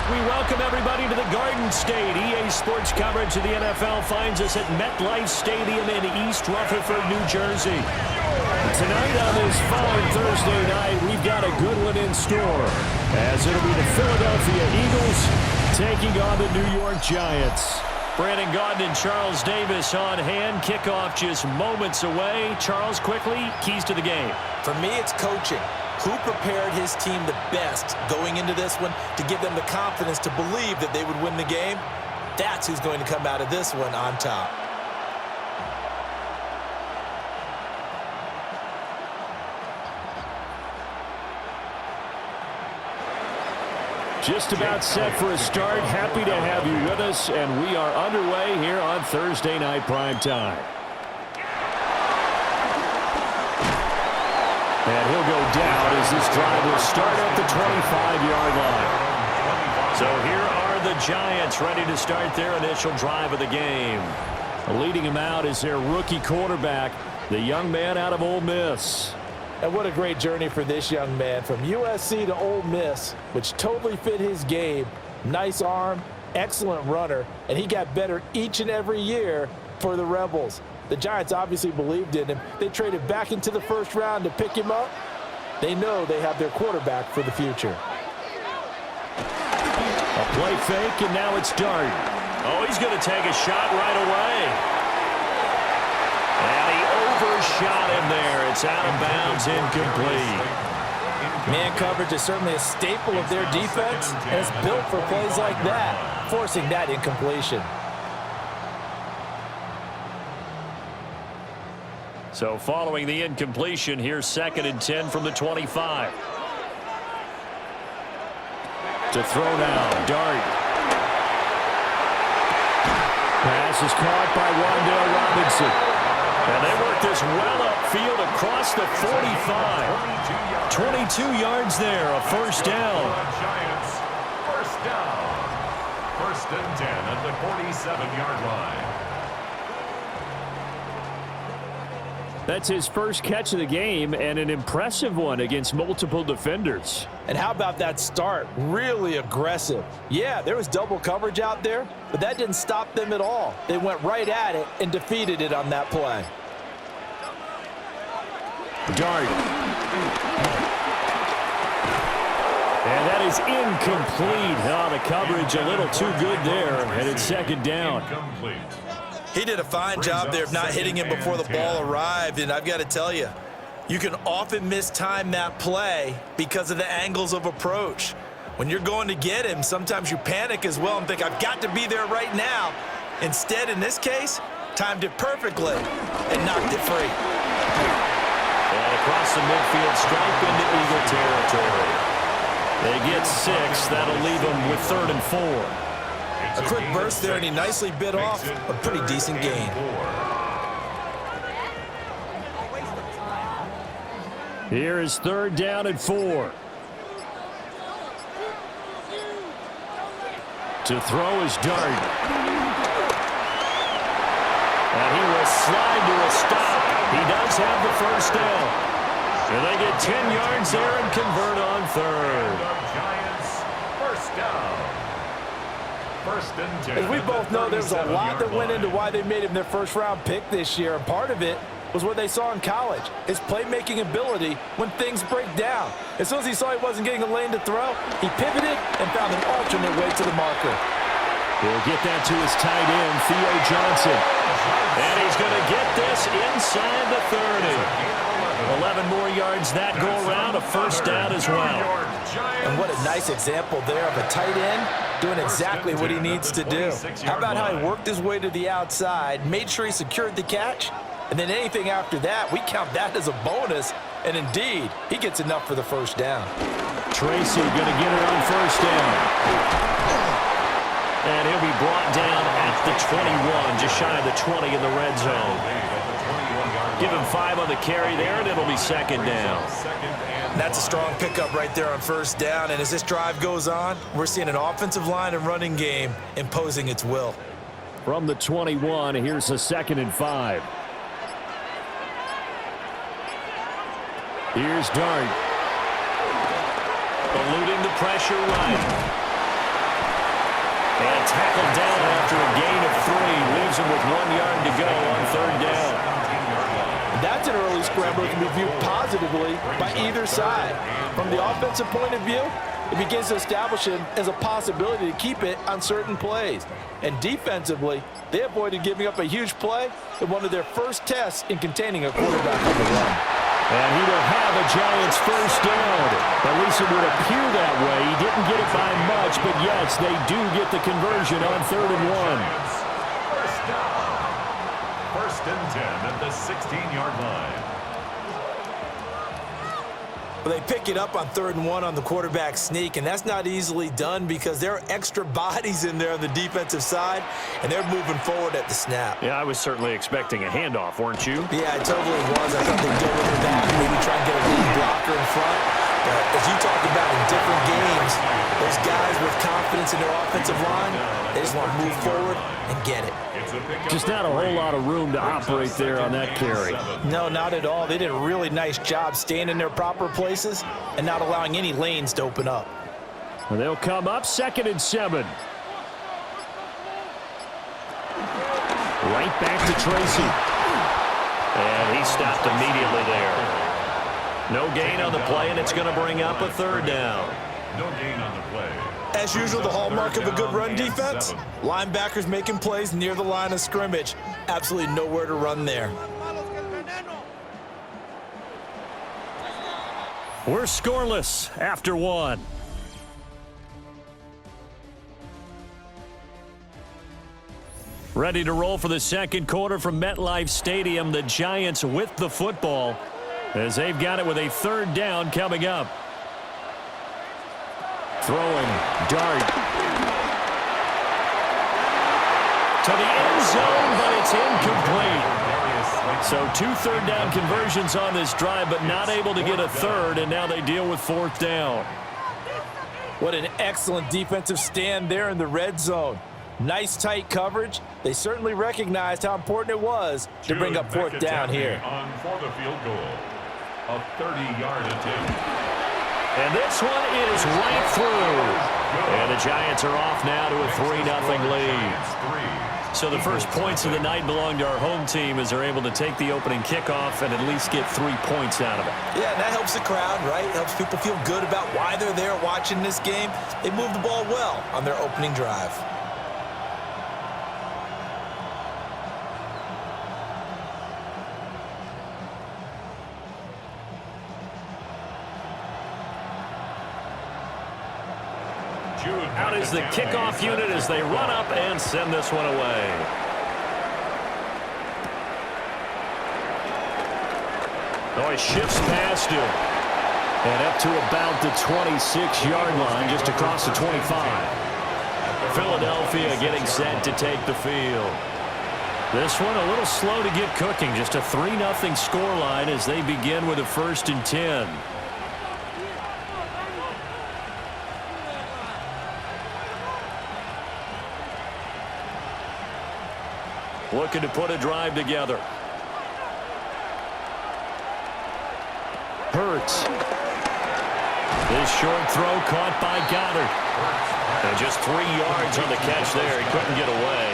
We welcome everybody to the Garden State. EA Sports coverage of the NFL finds us at MetLife Stadium in East Rutherford, New Jersey. Tonight on this fine Thursday night, we've got a good one in store, as it'll be the Philadelphia Eagles taking on the New York Giants. Brandon Gaudin and Charles Davis on hand. Kickoff just moments away. Charles, quickly, keys to the game. For me, it's coaching. Who prepared his team the best going into this one to give them the confidence to believe that they would win the game? That's who's going to come out of this one on top. Just about set for a start. Happy to have you with us, and we are underway here on Thursday Night Primetime. And he'll go down as this drive will start at the 25-yard line. So here are the Giants ready to start their initial drive of the game. Leading him out is their rookie quarterback, the young man out of Ole Miss. And what a great journey for this young man, from USC to Ole Miss, which totally fit his game. Nice arm, excellent runner, and he got better each and every year for the Rebels. The Giants obviously believed in him. They traded back into the first round to pick him up. They know they have their quarterback for the future. A play fake, and now it's Dart. Oh, he's going to take a shot right away. And he overshot him there. It's out of bounds, incomplete. Man coverage is certainly a staple of their defense, and it's built for plays like that, forcing that incompletion. So following the incompletion, here's 2nd and 10 from the 25. To throw now, Dart. Pass is caught by Wan'Dale Robinson. And they work this well upfield across the 45. 22 yards there, a first down. Giants, first down. 1st and 10 at the 47-yard line. That's his first catch of the game, and an impressive one against multiple defenders. And how about that start? Really aggressive. Yeah, there was double coverage out there, but that didn't stop them at all. They went right at it and defeated it on that play. Dart. And that is incomplete. Oh, the coverage a little too good there, and it's 2nd down. Incomplete. He did a fine job there of not hitting him before the ball arrived, and I've got to tell you, you can often mistime that play because of the angles of approach. When you're going to get him, sometimes you panic as well and think, I've got to be there right now. Instead, in this case, timed it perfectly and knocked it free. And across the midfield stripe into Eagle territory. They get 6. That'll leave them with 3rd and 4. A quick burst there, and he nicely bit off a pretty decent gain. Here is 3rd down and 4. To throw is Dart. And he will slide to a stop. He does have the first down. And they get 10 yards there and convert on 3rd. Giants, first down. 1st and 10. As we both know, there's a lot that went into why they made him their first-round pick this year, and part of it was what they saw in college, his playmaking ability when things break down. As soon as he saw he wasn't getting a lane to throw, he pivoted and found an alternate way to the marker. He'll get that to his tight end, Theo Johnson. And he's going to get this inside the 30. 11 more yards that go around, a first down as well. And what a nice example there of a tight end doing exactly what he needs to do. How about how he worked his way to the outside, made sure he secured the catch, and then anything after that, we count that as a bonus. And indeed, he gets enough for the first down. Tracy going to get it on first down. And he'll be brought down at the 21, just shy of the 20 in the red zone. Give him 5 on the carry there, and it'll be 2nd down. And that's a strong pickup right there on first down. And as this drive goes on, we're seeing an offensive line and running game imposing its will. From the 21, here's a 2nd and 5. Here's Dart. Eluding the pressure right. tackled down after a gain of 3. Leaves him with 1 yard to go on 3rd down. That's an early scramble that can be viewed positively by either side. From the offensive point of view, it begins to establish him as a possibility to keep it on certain plays. And defensively, they avoided giving up a huge play in one of their first tests in containing a quarterback on the run. And he will have a Giants first down. At least it would appear that way. He didn't get it by much, but yes, they do get the conversion on 3rd and 1. First down. 1st and 10 at the 16-yard line. They pick it up on 3rd and 1 on the quarterback sneak, and that's not easily done because there are extra bodies in there on the defensive side, and they're moving forward at the snap. Yeah, I was certainly expecting a handoff, weren't you? Yeah, I totally was. I thought they'd go with that, maybe try and get a lead blocker in front. But as you talk about in different games, those guys with confidence in their offensive line, they just want to move forward and get it. Just not a whole lot of room to operate there on that carry. No, not at all. They did a really nice job staying in their proper places and not allowing any lanes to open up. Well, they'll come up 2nd and 7. Right back to Tracy. And he stopped immediately there. No gain on the play, and it's going to bring up a 3rd down. No gain on the play. As usual, the hallmark of a good run defense, linebackers making plays near the line of scrimmage. Absolutely nowhere to run there. We're scoreless after 1. Ready to roll for the 2nd quarter from MetLife Stadium. The Giants with the football as they've got it with a 3rd down coming up. Throwing dart to the end zone, but it's incomplete. So 2 3rd down conversions on this drive, but not able to get a 3rd, and now they deal with 4th down. What an excellent defensive stand there in the red zone. Nice tight coverage. They certainly recognized how important it was to bring up 4th down here. On for the field goal. A 30-yard attempt. And this one is right through. And the Giants are off now to a 3-0 lead. So the first points of the night belong to our home team as they're able to take the opening kickoff and at least get 3 points out of it. Yeah, and that helps the crowd, right? It helps people feel good about why they're there watching this game. They moved the ball well on their opening drive. Out is the kickoff unit as they run up and send this one away. Oh, he shifts past him. And up to about the 26-yard line, just across the 25. Philadelphia getting set to take the field. This one a little slow to get cooking. Just a 3-0 scoreline as they begin with a 1st and 10. Looking to put a drive together. Hurts. This short throw caught by Goddard. And just 3 yards on the catch there. He couldn't get away.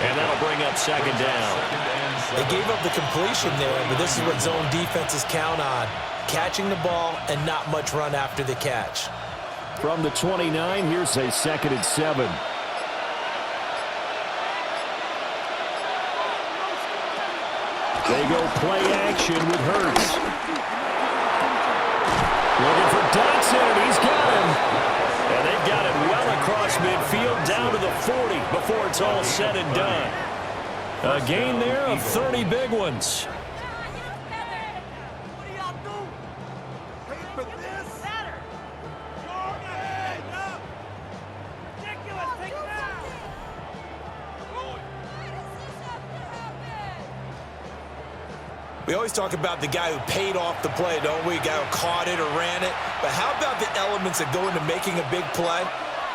And that'll bring up 2nd down. They gave up the completion there, but this is what zone defenses count on. Catching the ball and not much run after the catch. From the 29, here's a 2nd and 7. They go play action with Hurts. Looking for Dotson, and he's got him. And they've got him well across midfield, down to the 40 before it's all said and done. A gain there of 30 big ones. We always talk about the guy who paid off the play, don't we? The guy who caught it or ran it. But how about the elements that go into making a big play?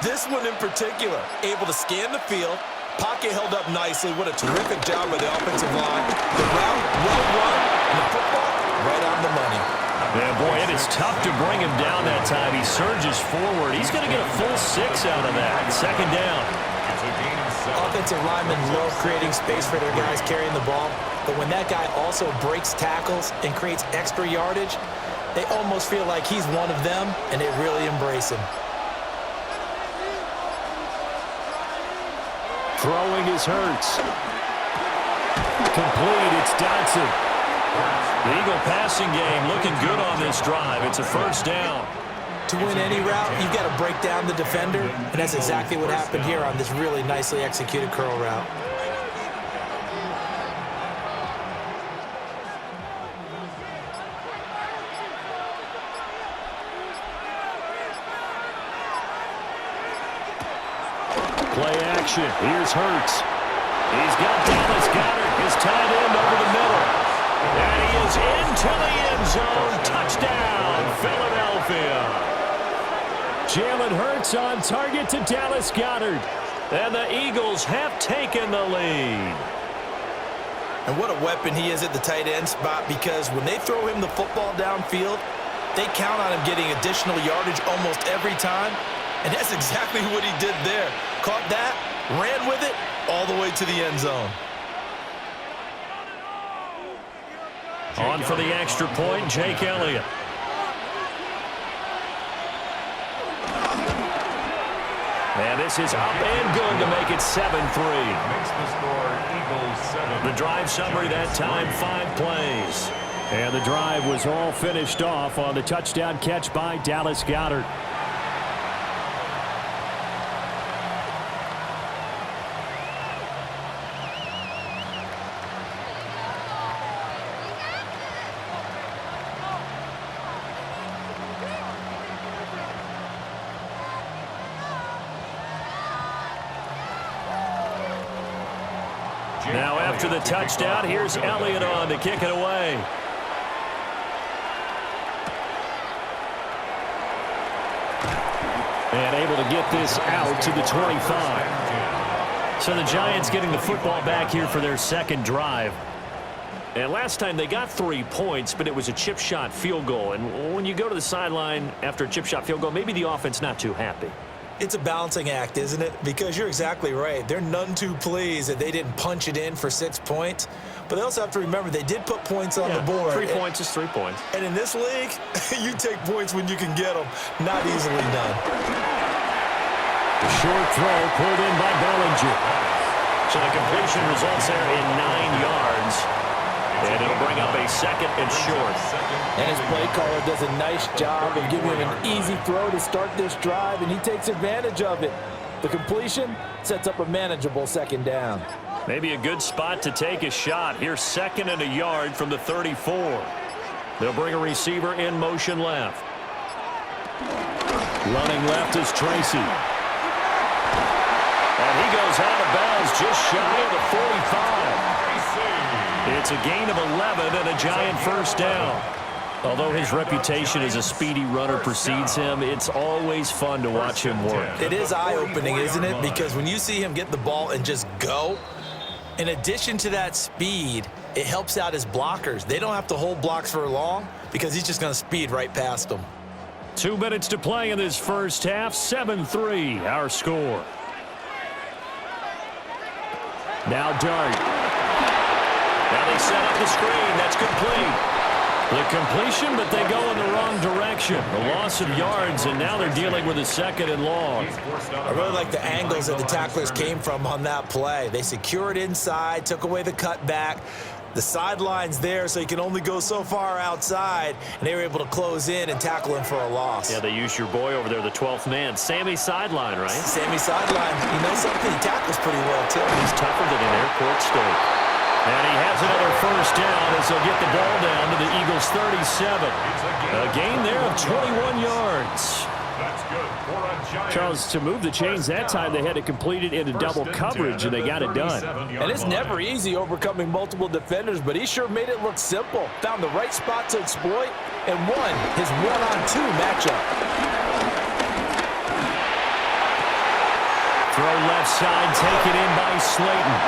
This one in particular, able to scan the field, pocket held up nicely. What a terrific job by the offensive line. The route, well run, and the football right on the money. Yeah, boy, it is tough to bring him down that time. He surges forward. He's going to get a full 6 out of that. Second down. Offensive linemen love creating space for their guys carrying the ball, but when that guy also breaks tackles and creates extra yardage, they almost feel like he's one of them, and they really embrace him. Throwing is Hurts. Complete, it's Dotson. The Eagle passing game looking good on this drive. It's a first down. To win any route, you've got to break down the defender, and that's exactly what happened here on this really nicely executed curl route. Play action. Here's Hurts. He's got Dallas Goedert, his tight end, over the middle. And he is into the end zone. Touchdown, Philadelphia. Jalen Hurts on target to Dallas Goedert. And the Eagles have taken the lead. And what a weapon he is at the tight end spot, because when they throw him the football downfield, they count on him getting additional yardage almost every time. And that's exactly what he did there. Caught that, ran with it, all the way to the end zone. On for the extra point, Jake Elliott. And this is up and good to make it 7-3. Makes the score Eagles 7. The drive summary that time, 5 plays. And the drive was all finished off on the touchdown catch by Dallas Goedert. Now after the touchdown, here's Elliott on to kick it away. And able to get this out to the 25. So the Giants getting the football back here for their second drive. And last time they got 3 points, but it was a chip shot field goal. And when you go to the sideline after a chip shot field goal, maybe the offense not too happy. It's a balancing act, isn't it? Because you're exactly right. They're none too pleased that they didn't punch it in for 6 points. But they also have to remember they did put points on the board. 3 points is 3 points. And in this league, you take points when you can get them. Not easily done. The short throw pulled in by Bellinger. So the completion results there in 9 yards. And it'll bring up a second and short. And his play caller does a nice job of giving him an easy throw to start this drive, and he takes advantage of it. The completion sets up a manageable second down. Maybe a good spot to take a shot. Here's 2nd and a yard from the 34. They'll bring a receiver in motion left. Running left is Tracy. And he goes out of bounds just shy of the 45. It's a gain of 11 and a Giant first down. Although his reputation as a speedy runner precedes him, it's always fun to watch him work. It is eye-opening, isn't it? Because when you see him get the ball and just go, in addition to that speed, it helps out his blockers. They don't have to hold blocks for long because he's just going to speed right past them. 2 minutes to play in this first half. 7-3, our score. Now Dart. Now they set up the screen. That's complete. The completion, but they go in the wrong direction. The loss of yards, and now they're dealing with a 2nd and long. I really like the angles that the tacklers came from on that play. They secured inside, took away the cutback. The sideline's there, so you can only go so far outside, and they were able to close in and tackle him for a loss. Yeah, they used your boy over there, the 12th man. Sammy Sideline, right? Sammy Sideline. You know something? He tackles pretty well, too. He's tougher than an airport steak. And he has another first down as they'll get the ball down to the Eagles' 37. A gain there of 21 yards. That's good for a Giant. Charles, to move the chains that time, they had to complete it into double coverage, and they got it done. And it's never easy overcoming multiple defenders, but he sure made it look simple. Found the right spot to exploit and won his one-on-two matchup. Throw left side, taken in by Slayton.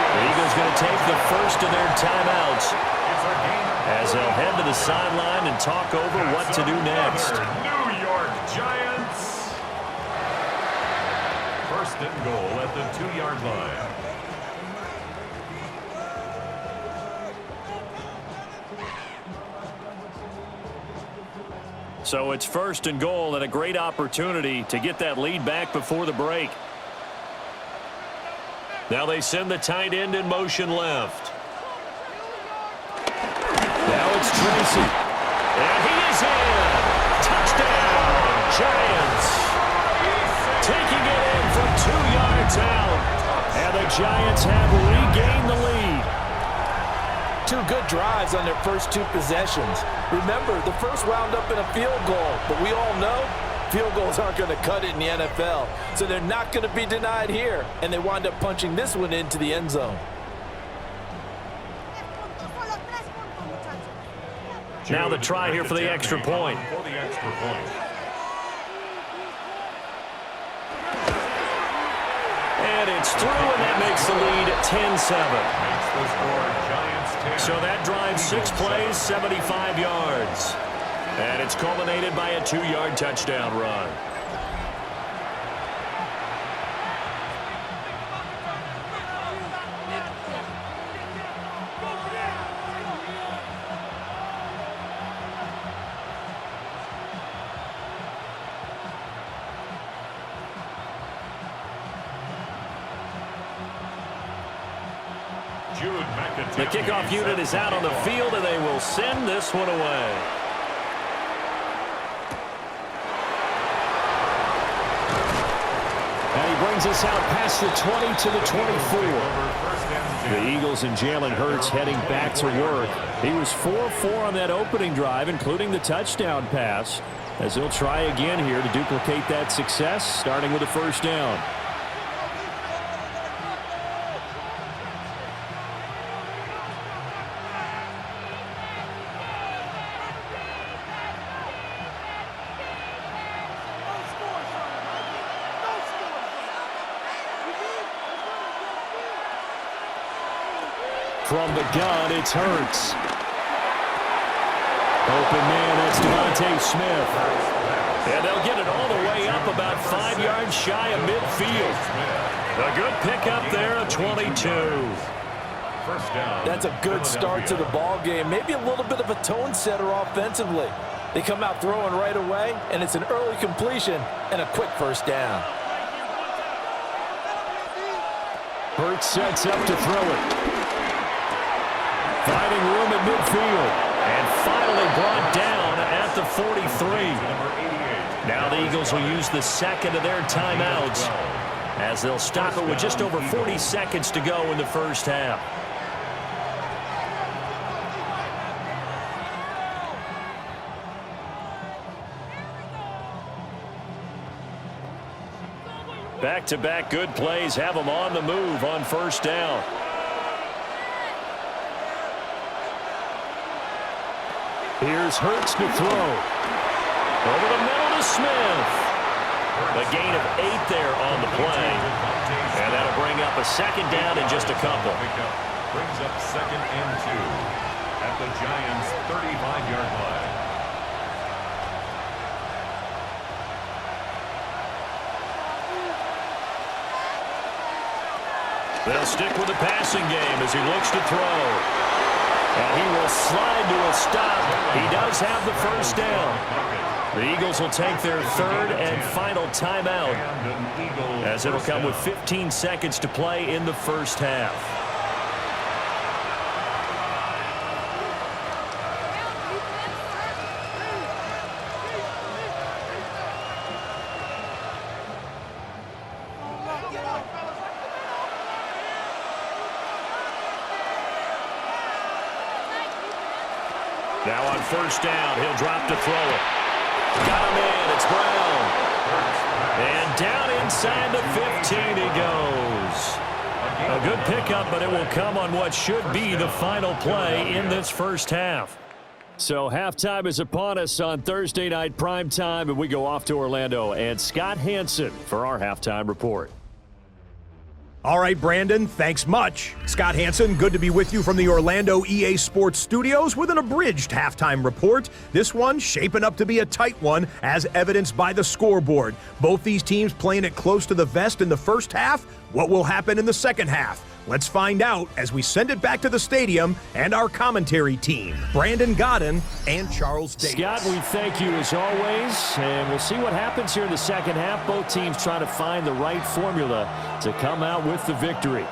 The Eagles going to take the first of their timeouts. It's a gain of as they'll head to the sideline and talk over what to do next. New York Giants. First and goal at the 2-yard line. So it's first and goal and a great opportunity to get that lead back before the break. Now they send the tight end in motion left. Now it's Tracy. And he is in. Touchdown, Giants. Taking it in from 2 yards out. And the Giants have regained the lead. 2 good drives on their first 2 possessions. Remember, the first wound up in a field goal, but we all know field goals aren't going to cut it in the NFL, so they're not going to be denied here, and they wind up punching this one into the end zone. Now the try here for the extra point. And it's through, and that makes the lead 10-7. So that drives 6 plays, 75 yards. And it's culminated by a 2-yard touchdown run. The kickoff unit is out on the field, and they will send this one away. And he brings us out past the 20 to the 24. The Eagles and Jalen Hurts heading back to work. He was 4-4 on that opening drive, including the touchdown pass, as he'll try again here to duplicate that success, starting with a first down. From the gun, it's Hurts. Open man, that's Devontae Smith. And they'll get it all the way up about 5 yards shy of midfield. A good pickup there of 22. That's a good start to the ball game. Maybe a little bit of a tone setter offensively. They come out throwing right away, and it's an early completion and a quick first down. Hurts sets up to throw it. Finding room at midfield. And finally brought down at the 43. Now the Eagles will use the second of their timeouts as they'll stop it with just over 40 seconds to go in the first half. Back-to-back good plays have them on the move on first down. Here's Hurts to throw. Over the middle to Smith. A gain of 8 there on the play. And that'll bring up a second down in just a couple. Brings up 2nd and 2 at the Giants' 35-yard line. They'll stick with the passing game as he looks to throw. And he will slide to a stop. He does have the first down. The Eagles will take their 3rd and final timeout, as it'll come with 15 seconds to play in the first half. Now on first down, he'll drop to throw it. Got him in. It's Brown. And down inside the 15 he goes. A good pickup, but it will come on what should be the final play in this first half. So halftime is upon us on Thursday night primetime, and we go off to Orlando. And Scott Hansen for our halftime report. All right, Brandon, thanks much. Scott Hansen, good to be with you from the Orlando EA Sports Studios with an abridged halftime report. This one shaping up to be a tight one, as evidenced by the scoreboard. Both these teams playing it close to the vest in the first half. What will happen in the second half? Let's find out as we send it back to the stadium and our commentary team, Brandon Godden and Charles Davis. Scott, we thank you as always, and we'll see what happens here in the second half. Both teams trying to find the right formula to come out with the victory.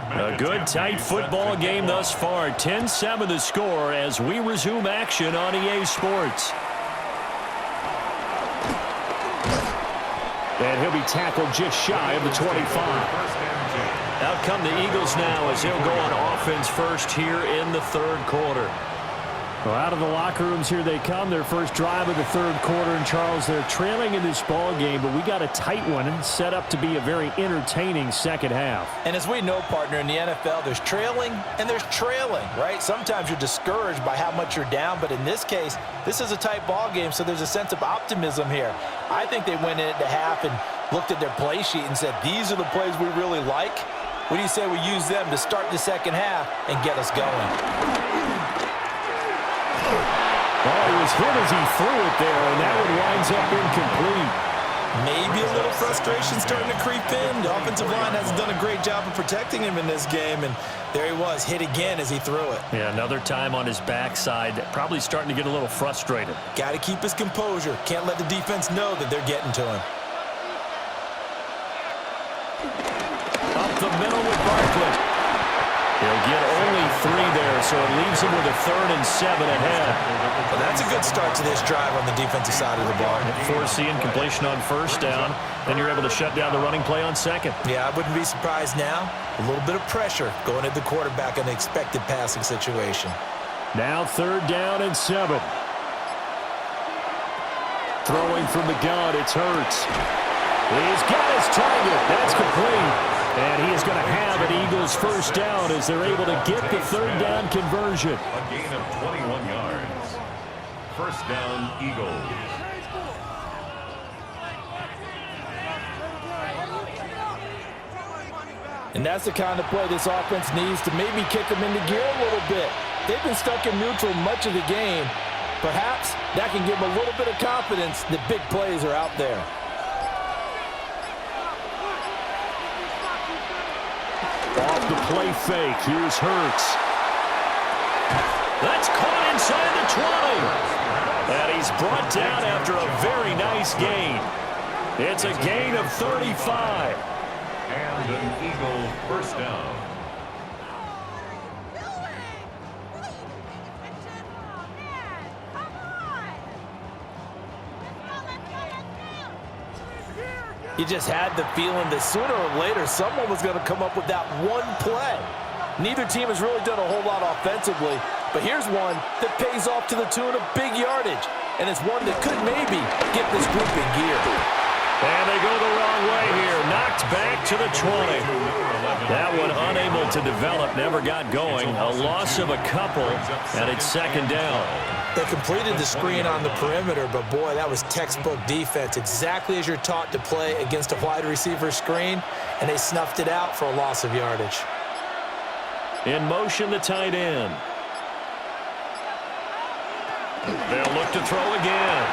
A good, tight football game thus far. 10-7 the score as we resume action on EA Sports. And he'll be tackled just shy of the 25. Out come the Eagles now as they'll go on offense first here in the third quarter. Well, out of the locker rooms here they come. Their first drive of the third quarter. And Charles, they're trailing in this ball game, but we got a tight one and set up to be a very entertaining second half. And as we know, partner, in the NFL, there's trailing and there's trailing, right? Sometimes you're discouraged by how much you're down, but in this case, this is a tight ball game, so there's a sense of optimism here. I think they went into half and looked at their play sheet and said, these are the plays we really like. What do you say we use them to start the second half and get us going? Oh, he was hit as he threw it there, and that one winds up incomplete. Maybe a little frustration starting to creep in. The offensive line hasn't done a great job of protecting him in this game, and there he was, hit again as he threw it. Yeah, another time on his backside, probably starting to get a little frustrated. Got to keep his composure. Can't let the defense know that they're getting to him. Up the middle with Barkley. He'll get only 3 there, so it leaves him with a 3rd and 7 ahead. Well, that's a good start to this drive on the defensive side of the ball. Forcing completion on first down, then you're able to shut down the running play on second. Yeah, I wouldn't be surprised now. A little bit of pressure going at the quarterback in an expected passing situation. Now 3rd down and 7. Throwing from the gun, it's Hurts. He's got his target. That's complete. And he is going to have an Eagles first down as they're able to get the 3rd down conversion. A gain of 21 yards. First down, Eagles. And that's the kind of play this offense needs to maybe kick them into gear a little bit. They've been stuck in neutral much of the game. Perhaps that can give them a little bit of confidence that big plays are out there. Off the play fake, here's Hurts. That's caught inside the 20. And he's brought down after a very nice gain. It's a gain of 35. And an Eagle first down. You just had the feeling that sooner or later someone was going to come up with that one play. Neither team has really done a whole lot offensively, but here's one that pays off to the tune of big yardage, and it's one that could maybe get this group in gear. And they go the wrong way here. Knocked back to the 20. That one unable to develop, never got going. A loss of a couple, and it's 2nd down. They completed the screen on the perimeter, but boy, that was textbook defense, exactly as you're taught to play against a wide receiver screen, and they snuffed it out for a loss of yardage. In motion, the tight end. They'll look to throw again.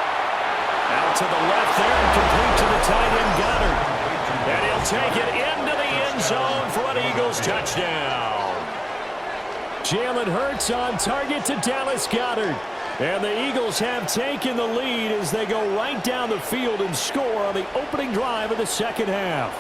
Out to the left there and complete to the tight end, Goddard. And he'll take it into the end zone for an Eagles touchdown. Jalen Hurts on target to Dallas Goedert. And the Eagles have taken the lead as they go right down the field and score on the opening drive of the second half.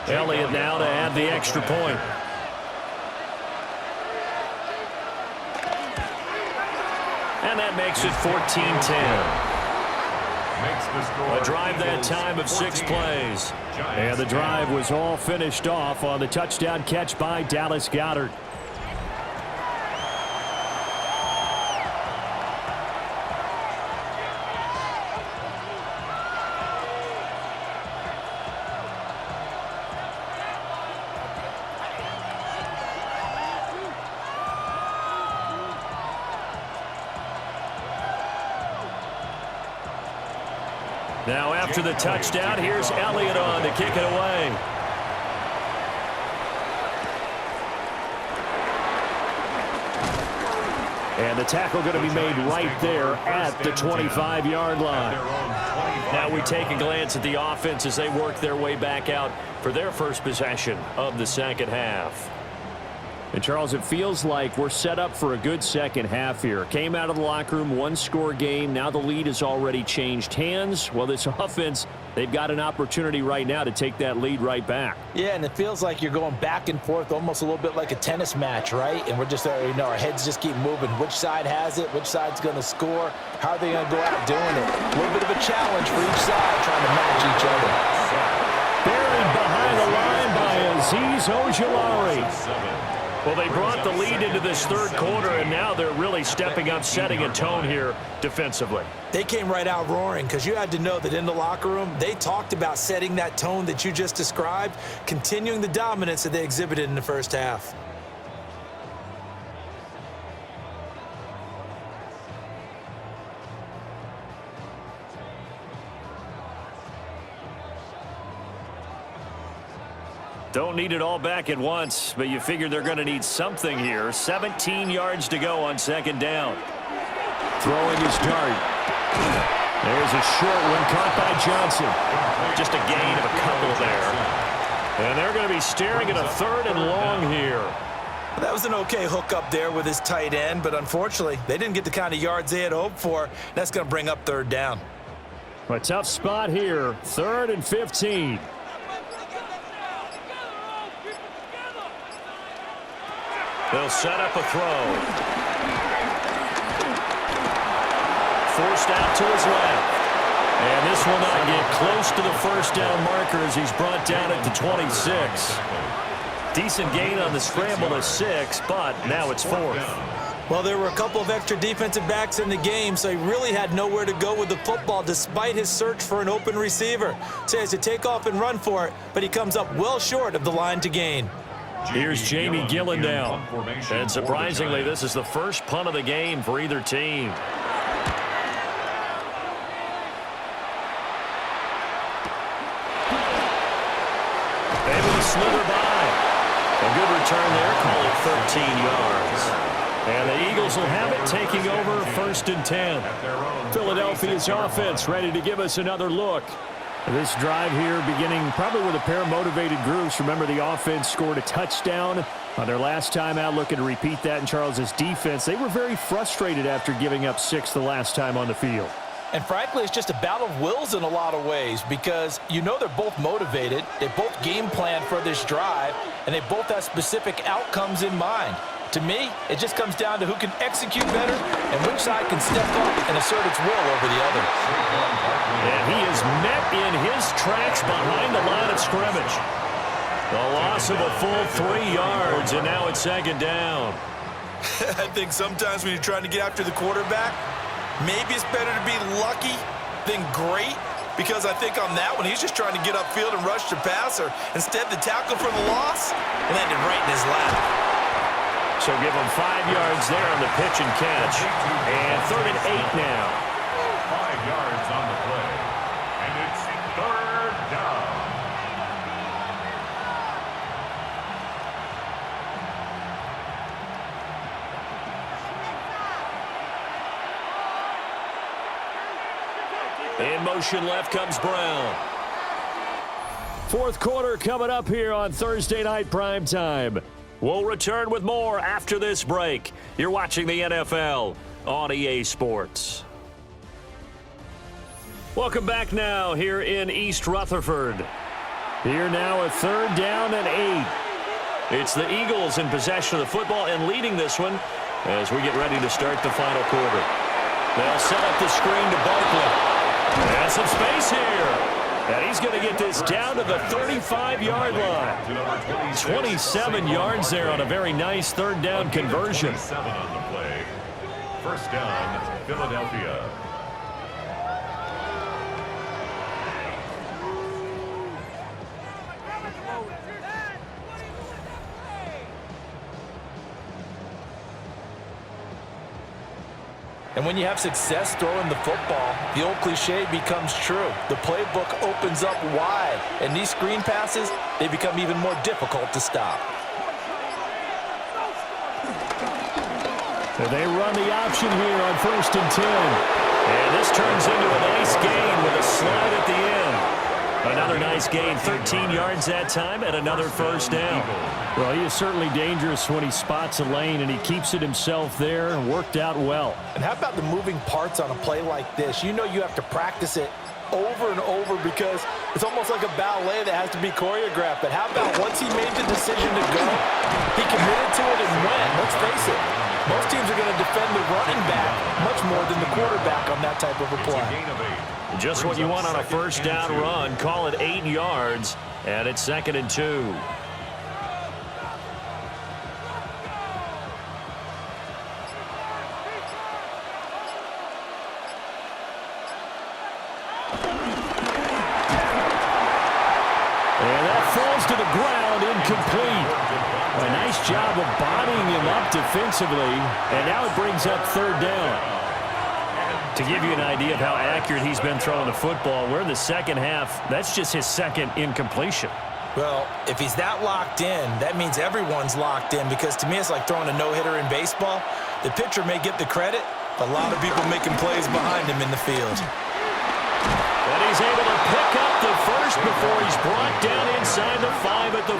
Elliott now to add the extra point. And that makes it 14-10. A drive that time of 6 plays. And the drive was all finished off on the touchdown catch by Dallas Goedert. Now after the touchdown, here's Elliott on to kick it away. And the tackle going to be made right there at the 25-yard line. Now we take a glance at the offense as they work their way back out for their first possession of the second half. And, Charles, it feels like we're set up for a good second half here. Came out of the locker room, one-score game. Now the lead has already changed hands. Well, this offense, they've got an opportunity right now to take that lead right back. Yeah, and it feels like you're going back and forth, almost a little bit like a tennis match, right? And we're just, our heads just keep moving. Which side has it? Which side's going to score? How are they going to go out doing it? A little bit of a challenge for each side, trying to match each other. Buried behind the line by Azeez Ojulari. Well, they brought the lead into this third quarter, and now they're really stepping up, setting a tone here defensively. They came right out roaring because you had to know that in the locker room, they talked about setting that tone that you just described, continuing the dominance that they exhibited in the first half. Don't need it all back at once, but you figure they're going to need something here. 17 yards to go on second down. Throwing his dart. There's a short one caught by Johnson. Just a gain of a couple there. And they're going to be staring at a 3rd and long here. That was an okay hook up there with his tight end, but unfortunately, they didn't get the kind of yards they had hoped for. That's going to bring up 3rd down. A tough spot here. 3rd and 15. They'll set up a throw. Forced out to his left. And this will not get close to the first down marker as he's brought down at the 26. Decent gain on the scramble of 6, but now it's 4th. Well, there were a couple of extra defensive backs in the game, so he really had nowhere to go with the football despite his search for an open receiver. So he has to take off and run for it, but he comes up well short of the line to gain. Here's Jamie Gillen now. And surprisingly, this is the first punt of the game for either team. Able to slither by. A good return there, call it 13 yards. And the Eagles will have it, taking over 1st and 10. Philadelphia's offense ready to give us another look. This drive here beginning probably with a pair of motivated groups. Remember, the offense scored a touchdown on their last time out. Looking to repeat that in Charles's defense. They were very frustrated after giving up 6 the last time on the field. And frankly, it's just a battle of wills in a lot of ways because you know they're both motivated. They both game plan for this drive, and they both have specific outcomes in mind. To me, it just comes down to who can execute better and which side can step up and assert its will over the other. And he is met in his tracks behind the line of scrimmage. The loss of a full 3 yards, and now it's 2nd down. I think sometimes when you're trying to get after the quarterback, maybe it's better to be lucky than great, because I think on that one, he's just trying to get upfield and rush the passer. Instead, the tackle for the loss landed right in his lap. So give him 5 yards there on the pitch and catch. And 3rd and 8 now. 5 yards on the play. And it's 3rd down. In motion left comes Brown. 4th quarter coming up here on Thursday Night Primetime. We'll return with more after this break. You're watching the NFL on EA Sports. Welcome back now here in East Rutherford. Here now a 3rd down and 8. It's the Eagles in possession of the football and leading this one as we get ready to start the final quarter. They'll set up the screen to Barkley. And some space here. And he's going to get this down to the 35-yard line. 27 yards there on a very nice third down conversion. 7 on the play. First down, Philadelphia. And when you have success throwing the football, the old cliche becomes true. The playbook opens up wide, and these screen passes, they become even more difficult to stop. They run the option here on 1st and 10. And this turns into a nice gain with a slide at the end. Another nice gain, 13 yards that time, and another first down. Well, he is certainly dangerous when he spots a lane, and he keeps it himself there and worked out well. And how about the moving parts on a play like this? You know you have to practice it over and over because it's almost like a ballet that has to be choreographed. But how about once he made the decision to go, he committed to it and went. Let's face it, most teams are going to defend the running back much more than the quarterback on that type of a play. Just what you want on a first down run. Call it 8 yards, and it's 2nd and 2. And that falls to the ground, incomplete. A nice job of bodying him up defensively, and now it brings up 3rd down. To give you an idea of how accurate he's been throwing the football, we're in the second half. That's just his 2nd incompletion. Well, if he's that locked in, that means everyone's locked in because to me it's like throwing a no-hitter in baseball. The pitcher may get the credit, but a lot of people making plays behind him in the field. And he's able to pick up the first before he's brought down inside the 5 at the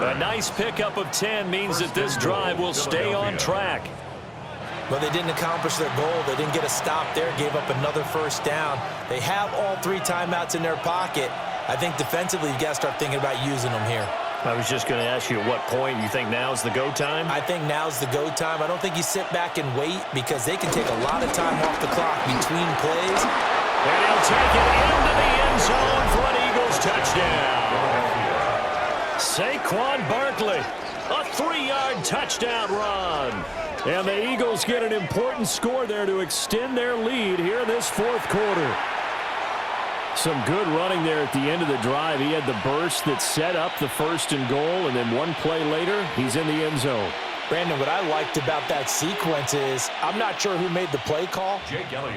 4. A nice pickup of 10 means that this drive will stay on track. Well, they didn't accomplish their goal. They didn't get a stop there, gave up another first down. They have all 3 timeouts in their pocket. I think defensively, you've got to start thinking about using them here. I was just going to ask you at what point you think now's the go time? I think now's the go time. I don't think you sit back and wait because they can take a lot of time off the clock between plays. And he'll take it into the end zone for an Eagles touchdown. Saquon Barkley, a 3-yard touchdown run. And the Eagles get an important score there to extend their lead here in this 4th quarter. Some good running there at the end of the drive. He had the burst that set up the 1st and goal, and then one play later, he's in the end zone. Brandon, what I liked about that sequence is I'm not sure who made the play call,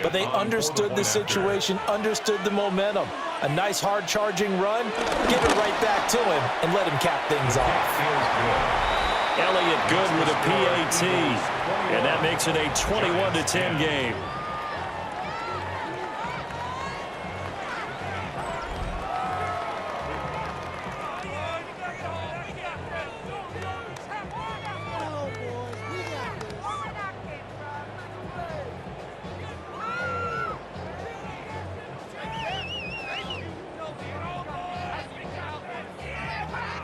but they understood the situation, understood the momentum. A nice hard-charging run, give it right back to him, and let him cap things off. Elliott good with a PAT, and that makes it a 21-10 game.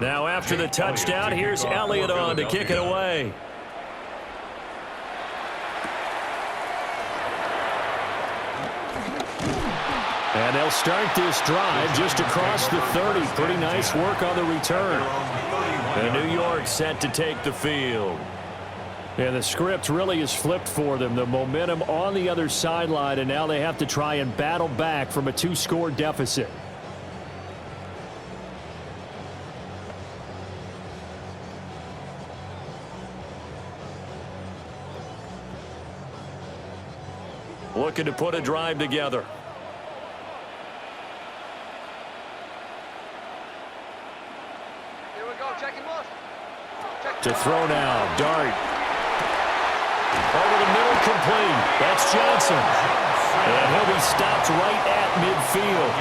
Now after the touchdown, here's Elliott on to kick it away. And they'll start this drive just across the 30. Pretty nice work on the return. And New York set to take the field. And the script really is flipped for them. The momentum on the other sideline, and now they have to try and battle back from a 2-score deficit. Looking to put a drive together. Here we go, checking look. To throw now, Dart. Over the middle, complete. That's Johnson. And he'll be stopped right at midfield.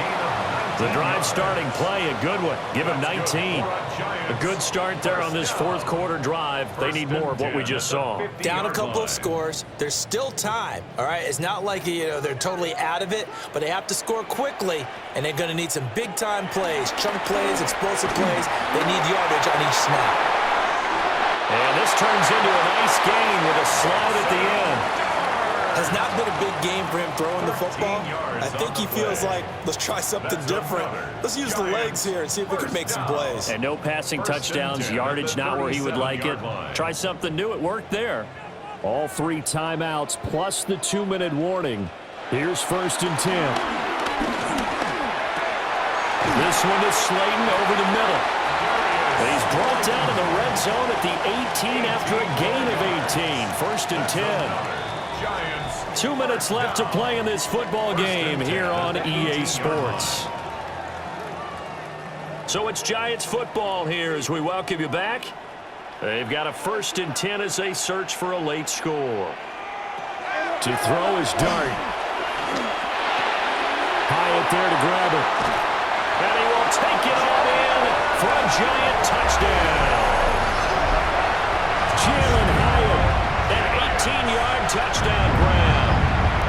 The drive starting play, a good one. Give him 19. A good start there on this 4th quarter drive. They need more of what we just saw. Down a couple of scores. There's still time, all right? It's not like, they're totally out of it, but they have to score quickly, and they're going to need some big-time plays, chunk plays, explosive plays. They need yardage on each snap. And this turns into a nice gain with a slide at the end. Has not been a big game for him throwing the football. I think he feels like, let's try something different. Let's use the legs here and see if we can make some plays. And no passing touchdowns, yardage not where he would like it. Try something new. It worked there. All 3 timeouts plus the 2-minute warning. Here's 1st and 10. This one is Slayton over the middle. He's brought down in the red zone at the 18 after a gain of 18. 1st and 10. 2 minutes left to play in this football game here on EA Sports. So it's Giants football here as we welcome you back. They've got a 1st and 10 as they search for a late score. To throw is Dart. Hyatt there to grab it. And he will take it on in for a Giant touchdown. Jalen Hyatt, an 18-yard touchdown grab.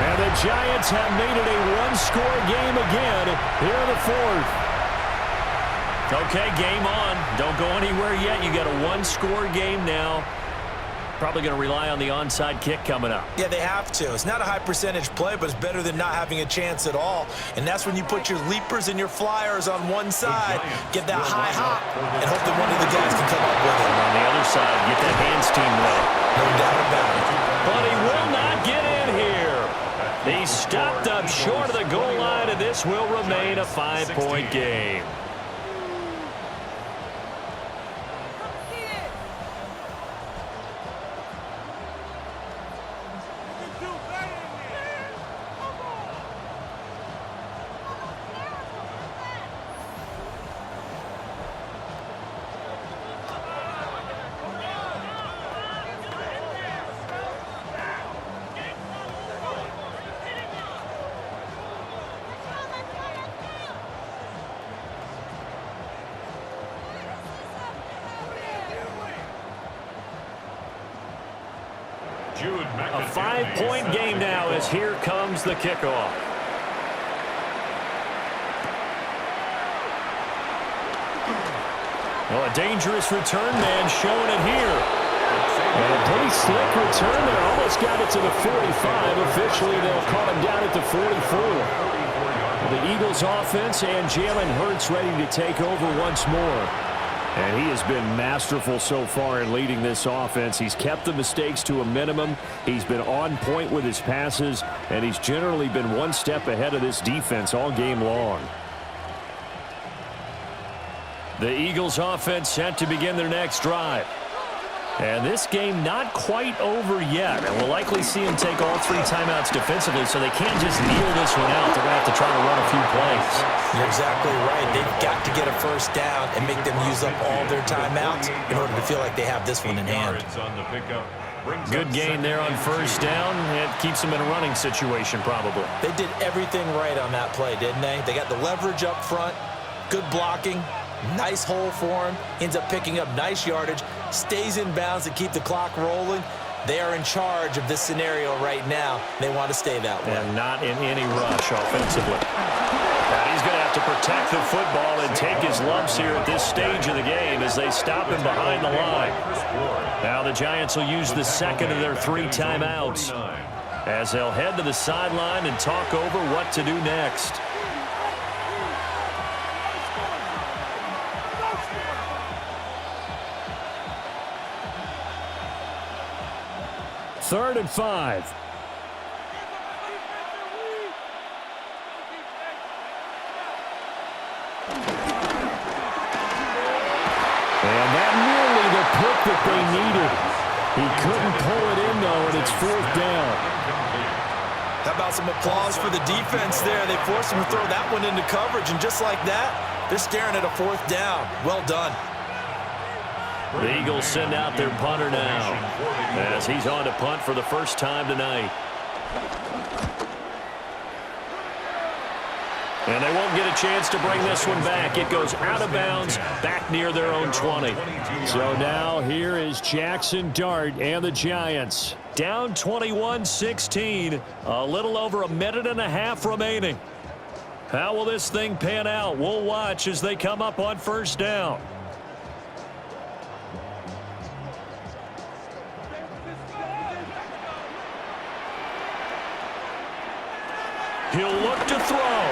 And the Giants have made it a 1-score game again here in the 4th. Okay, game on. Don't go anywhere yet. You got a 1-score game now. Probably going to rely on the onside kick coming up. Yeah, they have to. It's not a high percentage play, but it's better than not having a chance at all. And that's when you put your leapers and your flyers on one side, get that high hop, and hope that one of the guys can come up with it. On the other side, get that hands team ready. No doubt about it. But he will not get in here. He stopped up short of the goal line, and this will remain a 5-point game. A 5-point game now as here comes the kickoff. Well, a dangerous return man showing it here. And a pretty slick return there. Almost got it to the 45. Officially, they'll call him down at the 44. The Eagles offense and Jalen Hurts ready to take over once more. And he has been masterful so far in leading this offense. He's kept the mistakes to a minimum. He's been on point with his passes, and he's generally been one step ahead of this defense all game long. The Eagles offense set to begin their next drive. And this game not quite over yet. And we'll likely see them take all 3 timeouts defensively, so they can't just kneel this one out. They're going to have to try to run a few plays. You're exactly right. They've got to get a 1st down and make them use up all their timeouts in order to feel like they have this one in hand. Good gain there on 1st down. It keeps them in a running situation probably. They did everything right on that play, didn't they? They got the leverage up front, good blocking, nice hole for him, ends up picking up nice yardage, stays in bounds to keep the clock rolling. They are in charge of this scenario right now. They want to stay that way. And not in any rush offensively. And he's going to have to protect the football and take his lumps here at this stage of the game as they stop him behind the line. Now the Giants will use the 2nd of their 3 timeouts as they'll head to the sideline and talk over what to do next. Third and 5. And that nearly the pick that they needed. He couldn't pull it in, though, and it's 4th down. How about some applause for the defense there? They forced him to throw that one into coverage, and just like that, they're staring at a 4th down. Well done. The Eagles send out their punter now as he's on to punt for the first time tonight. And they won't get a chance to bring this one back. It goes out of bounds back near their own 20. So now here is Jackson Dart and the Giants. Down 21-16. A little over a minute and a half remaining. How will this thing pan out? We'll watch as they come up on 1st down. He'll look to throw.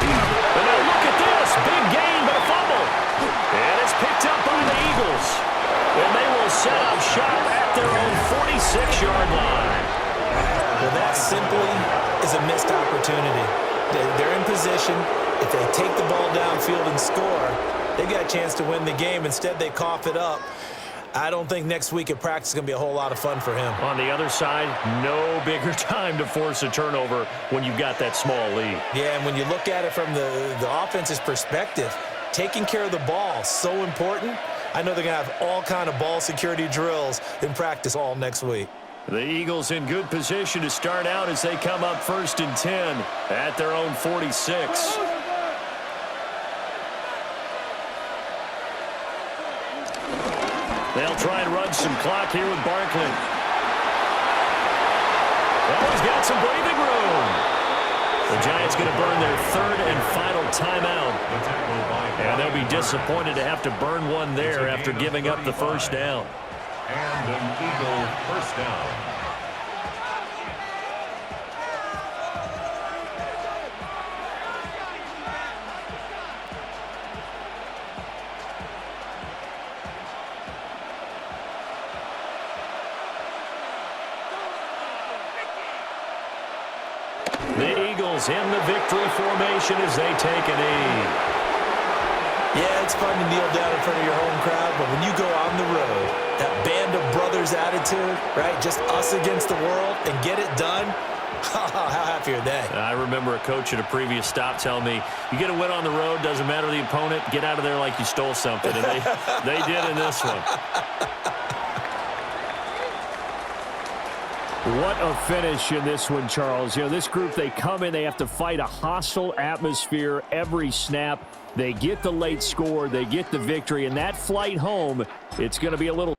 And now look at this. Big gain, but a fumble. And it's picked up by the Eagles. And they will set up shop at their own 46-yard line. Well, that simply is a missed opportunity. They're in position. If they take the ball downfield and score, they've got a chance to win the game. Instead, they cough it up. I don't think next week at practice is going to be a whole lot of fun for him. On the other side, no bigger time to force a turnover when you've got that small lead. Yeah, and when you look at it from the offense's perspective, taking care of the ball, so important. I know they're going to have all kind of ball security drills in practice all next week. The Eagles in good position to start out as they come up 1st and 10 at their own 46. They'll try and run some clock here with Barkley. Oh, he's got some breathing room. The Giants going to burn their 3rd and final timeout. And they'll be disappointed to have to burn one there after giving up the first down. And an Eagle first down. The Eagles in the victory formation as they take a knee. Yeah, it's fun to kneel down in front of your home crowd, but when you go on the road, that band of brothers attitude, right, just us against the world and get it done, how happy are they? I remember a coach at a previous stop telling me, you get a win on the road, doesn't matter the opponent, get out of there like you stole something. And they did in this one. What a finish in this one, Charles. You know, this group, they come in, they have to fight a hostile atmosphere every snap. They get the late score, they get the victory, and that flight home, it's going to be a little